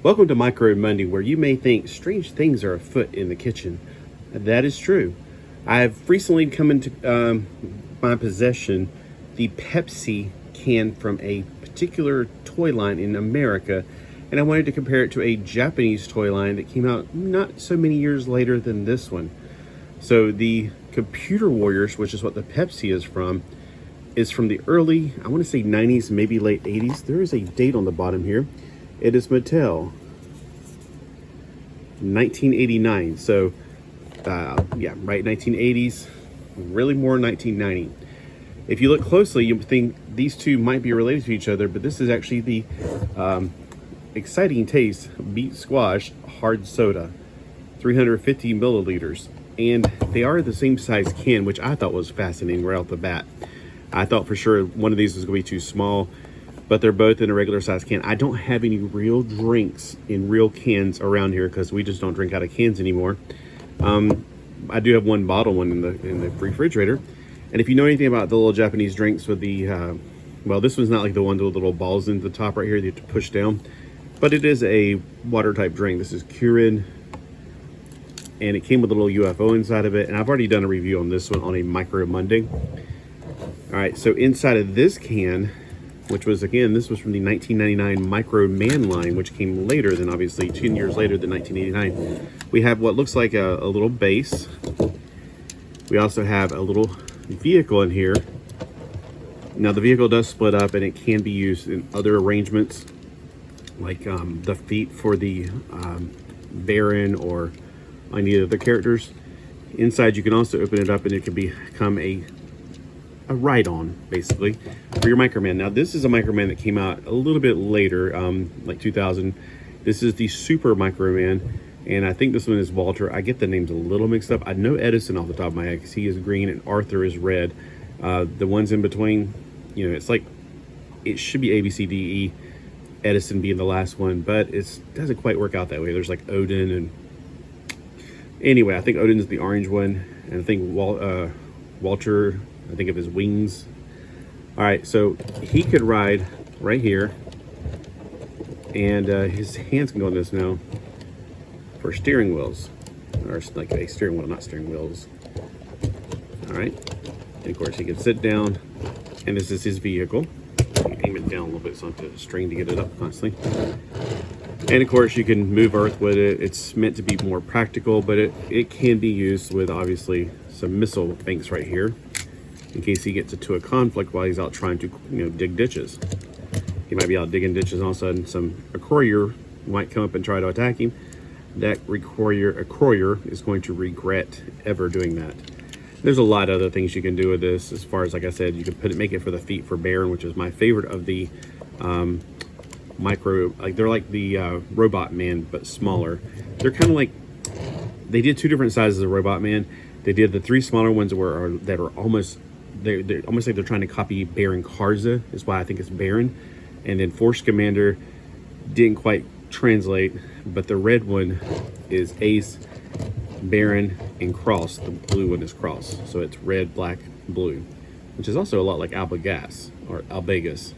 Welcome to Micro Monday, where you may think strange things are afoot in the kitchen. That is true. I've recently come into my possession the Pepsi can from a particular toy line in America, and I wanted to compare it to a Japanese toy line that came out not so many years later than this one. So the Computer Warriors, which is what the Pepsi is from the early, I want to say 90s, maybe late 80s. There is a date on the bottom here. It is Mattel, 1989. So, yeah, right, 1980s, really more 1990. If you look closely, you think these two might be related to each other, but this is actually the Exciting Taste Beet Squash Hard Soda, 350 milliliters. And they are the same size can, which I thought was fascinating right off the bat. I thought for sure one of these was going to be too small, but they're both in a regular size can. I don't have any real drinks in real cans around here because we just don't drink out of cans anymore. I do have one bottle one in the refrigerator. And if you know anything about the little Japanese drinks with the, well, this one's not like the one with the little balls in the top right here that you have to push down, but it is a water type drink. This is Kirin, and it came with a little UFO inside of it. And I've already done a review on this one on a Micro Monday. All right, so inside of this can, which was, again, this was from the 1999 Microman line, which came later than, obviously, 10 years later than 1989. We have what looks like a little base. We also have a little vehicle in here. Now, the vehicle does split up, and it can be used in other arrangements, like the feet for the Baron or any of the characters. Inside, you can also open it up, and it can become a ride-on, basically, for your Microman. Now, this is a Microman that came out a little bit later, like 2000. This is the Super Microman, and I think this one is Walter. I get the names a little mixed up. I know Edison off the top of my head because he is green and Arthur is red. The ones in between, you know, it's like, it should be A, B, C, D, E, Edison being the last one, but it doesn't quite work out that way. There's like Odin, and anyway, I think Odin's the orange one, and I think Walter, I think of his wings. All right, so he could ride right here, and his hands can go on this now for steering wheels, or like a steering wheel, not steering wheels. All right, and of course he can sit down, and this is his vehicle. Aim it down a little bit so I have to strain to get it up constantly. And of course you can move earth with it. It's meant to be more practical, but it can be used with, obviously, some missile banks right here, in case he gets into a conflict while he's out trying to, you know, dig ditches. He might be out digging ditches, and all of a sudden a courier might come up and try to attack him. That courier is going to regret ever doing that. There's a lot of other things you can do with this. As far as, like I said, you can make it for the feet for Baron, which is my favorite of the micro, like they're like the Robot Man, but smaller. They're kind of like, they did two different sizes of Robot Man. They did the three smaller ones that are almost, they're almost like they're trying to copy Baron Karza, is why I think it's Baron. And then Force Commander didn't quite translate, but the red one is Ace, Baron, and Cross. The blue one is Cross. So it's red, black, blue, which is also a lot like Albagas or Albagas.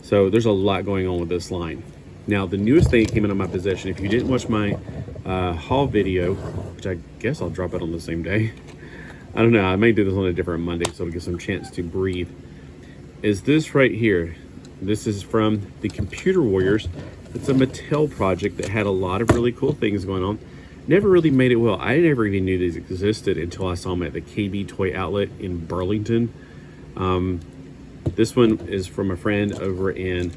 So there's a lot going on with this line. Now, the newest thing that came into my possession, if you didn't watch my haul video, which I guess I'll drop it on the same day. I don't know, I may do this on a different Monday so it'll give some chance to breathe. Is this right here. This is from the Computer Warriors. It's a Mattel project that had a lot of really cool things going on. Never really made it well. I never even knew these existed until I saw them at the KB Toy Outlet in Burlington. This one is from a friend over in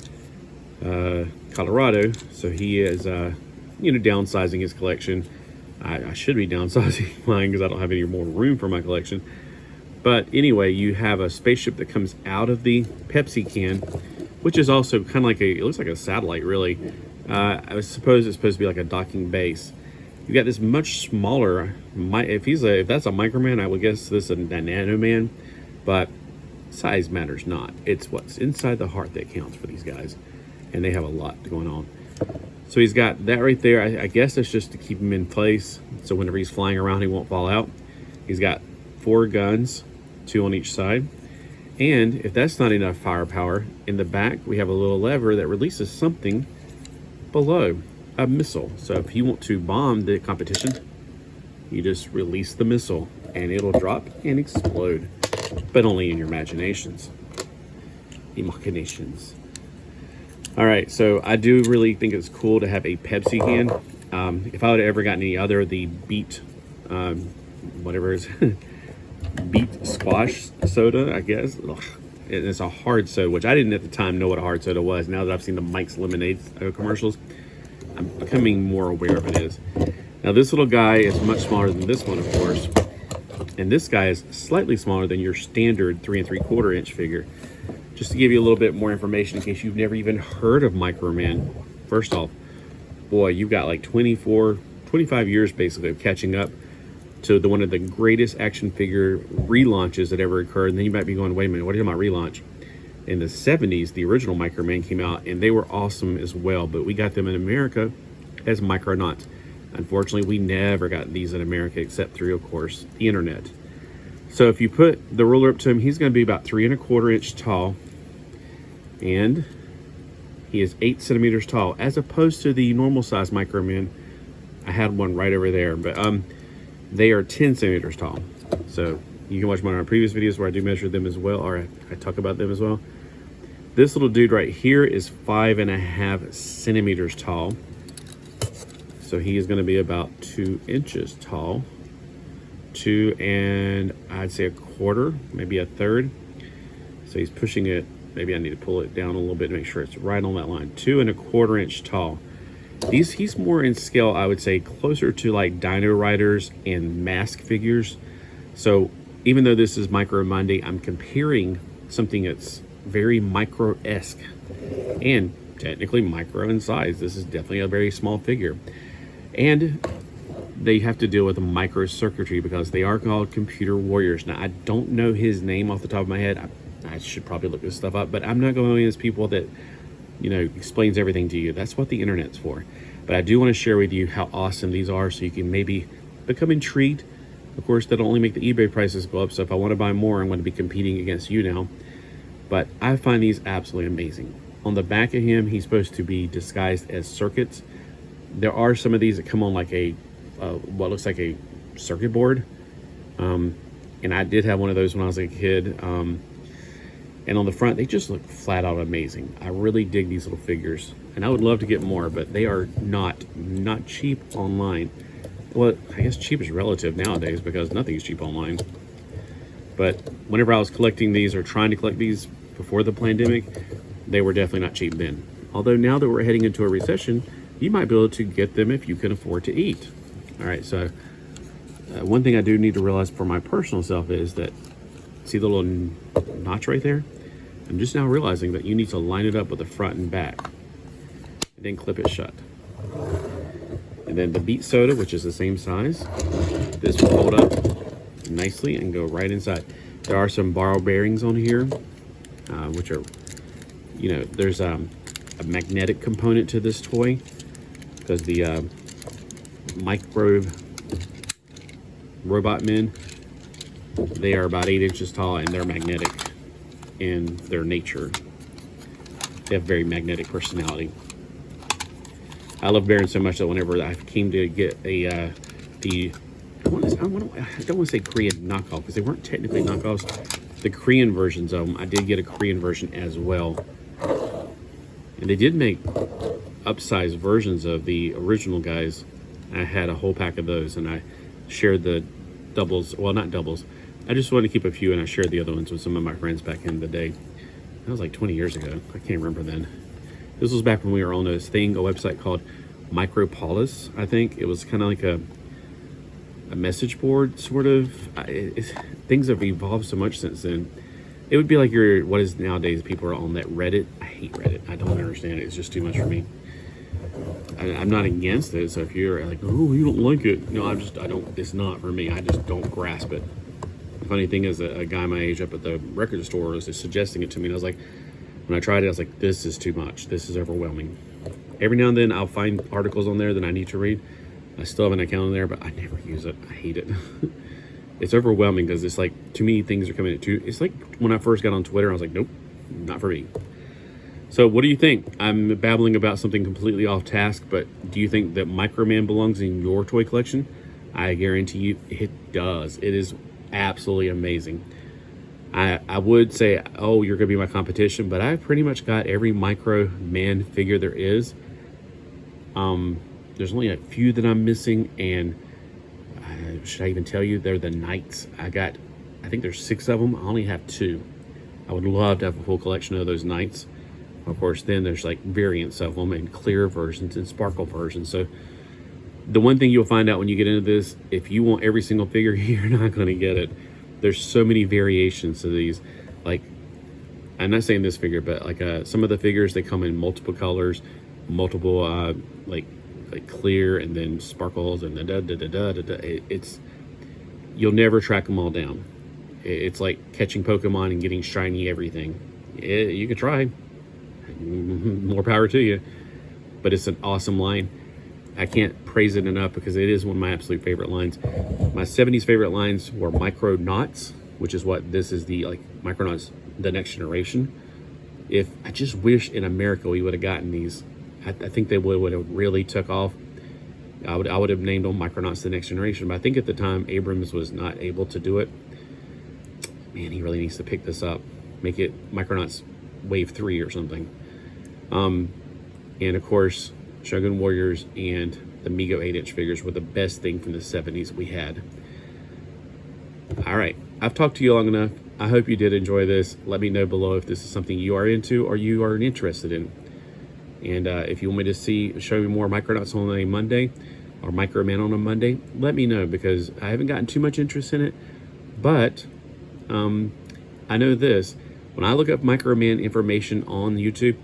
Colorado. So he is, you know, downsizing his collection. I should be downsizing mine because I don't have any more room for my collection. But anyway, you have a spaceship that comes out of the Pepsi can, which is also kind of like it looks like a satellite, really. I suppose it's supposed to be like a docking base. You got this much smaller, if that's a Microman, I would guess this is a Nanoman, but size matters not. It's what's inside the heart that counts for these guys, and they have a lot going on. So he's got that right there. I guess that's just to keep him in place, so whenever he's flying around, he won't fall out. He's got 4 guns, 2 on each side. And if that's not enough firepower, in the back, we have a little lever that releases something below a missile. So if you want to bomb the competition, you just release the missile and it'll drop and explode, but only in your imaginations. All right, so I do really think it's cool to have a Pepsi can. If I would have ever gotten any other, the beet, whatever it is, beet squash soda, I guess. Ugh. It's a hard soda, which I didn't at the time know what a hard soda was. Now that I've seen the Mike's Lemonade commercials, I'm becoming more aware of it is. Now this little guy is much smaller than this one, of course. And this guy is slightly smaller than your standard 3 3/4 inch figure. Just to give you a little bit more information in case you've never even heard of Microman. First off, boy, you've got like 25 years basically of catching up to one of the greatest action figure relaunches that ever occurred. And then you might be going, wait a minute, what are you talking about relaunch? In the 70s, the original Microman came out and they were awesome as well, but we got them in America as Micronauts. Unfortunately, we never got these in America except through, of course, the internet. So if you put the ruler up to him, he's going to be about 3 1/4 inch tall, and he is 8 centimeters tall, as opposed to the normal size Microman. I had one right over there, but they are 10 centimeters tall. So you can watch one of our previous videos where I do measure them as well, or I talk about them as well. This little dude right here is 5 1/2 centimeters tall. So he is going to be about 2 inches tall. 2 and I'd say 1/4, maybe 1/3. So he's pushing it. Maybe I need to pull it down a little bit to make sure it's right on that line. 2 1/4 inch tall. He's more in scale, I would say, closer to like Dino Riders and Mask figures. So even though this is Micro Monday, I'm comparing something that's very micro-esque and technically micro in size. This is definitely a very small figure. And they have to deal with the microcircuitry because they are called computer warriors. Now, I don't know his name off the top of my head. I should probably look this stuff up, but I'm not going to be those people that, you know, explains everything to you. That's what the internet's for. But I do want to share with you how awesome these are so you can maybe become intrigued. Of course, that'll only make the eBay prices go up. So if I want to buy more, I'm going to be competing against you now. But I find these absolutely amazing. On the back of him, he's supposed to be disguised as circuits. There are some of these that come on like a, what looks like a circuit board. And I did have one of those when I was a kid. And on the front, they just look flat out amazing. I really dig these little figures. And I would love to get more, but they are not cheap online. Well, I guess cheap is relative nowadays because nothing's cheap online. But whenever I was collecting these or trying to collect these before the pandemic, they were definitely not cheap then. Although now that we're heading into a recession, you might be able to get them if you can afford to eat. All right, so one thing I do need to realize for my personal self is that, see the little notch right there? I'm just now realizing that you need to line it up with the front and back and then clip it shut. And then the beet soda, which is the same size, this will hold up nicely and go right inside. There are some ball bearings on here, which are, you know, there's a magnetic component to this toy because the micro robot men, they are about 8 inches tall and they're magnetic in their nature. They have very magnetic personality. I love Baron so much that whenever I came to get a I don't want to say Korean knockoff because they weren't technically knockoffs. The Korean versions of them, I did get a Korean version as well. And they did make upsized versions of the original guys. I had a whole pack of those and I shared the doubles, well, not doubles. I just wanted to keep a few and I shared the other ones with some of my friends back in the day. That was like 20 years ago. I can't remember then. This was back when we were on a website called Micropolis, I think. It was kind of like a message board, sort of. Things have evolved so much since then. It would be like what is nowadays people are on that Reddit. I hate Reddit. I don't understand it. It's just too much for me. I'm not against it. So if you're like, oh, you don't like it. No, I don't, it's not for me. I just don't grasp it. The funny thing is a guy my age up at the record store was just suggesting it to me. And I was like, when I tried it, I was like, this is too much. This is overwhelming. Every now and then I'll find articles on there that I need to read. I still have an account on there, but I never use it. I hate it. It's overwhelming because it's like, too many things are coming at you. It's like when I first got on Twitter, I was like, nope, not for me. So what do you think? I'm babbling about something completely off task, but do you think that Microman belongs in your toy collection? I guarantee you it does. It is absolutely amazing. I would say, oh, you're going to be my competition, but I've pretty much got every Microman figure there is. There's only a few that I'm missing, and should I even tell you? They're the knights. I think there's 6 of them. I only have 2. I would love to have a full collection of those knights. Of course, then there's like variants of them and clear versions and sparkle versions. So the one thing you'll find out when you get into this, if you want every single figure, you're not going to get it. There's so many variations of these. Like, I'm not saying this figure, but like some of the figures, they come in multiple colors, multiple like clear and then sparkles and it's, you'll never track them all down. It's like catching Pokemon and getting shiny everything. You could try. More power to you. But it's an awesome line. I can't praise it enough because it is one of my absolute favorite lines. My 70s favorite lines were Micronauts, which is what this is, the like Micronauts, the next generation. If I just wish in America we would have gotten these. I think they would have really took off. I would have named them Micronauts the next generation, but I think at the time Abrams was not able to do it. Man, he really needs to pick this up, make it Micronauts Wave 3 or something. And of course, Shogun Warriors and the Mego 8-inch figures were the best thing from the 70s we had. All right, I've talked to you long enough. I hope you did enjoy this. Let me know below if this is something you are into or you are interested in. And if you want me to show you more Micronauts on a Monday or Microman on a Monday, let me know, because I haven't gotten too much interest in it. But I know this. When I look up Microman information on YouTube,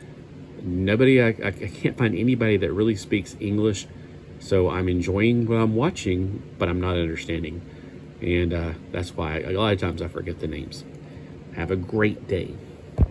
I can't find anybody that really speaks English. So I'm enjoying what I'm watching, but I'm not understanding. And that's why a lot of times I forget the names. Have a great day.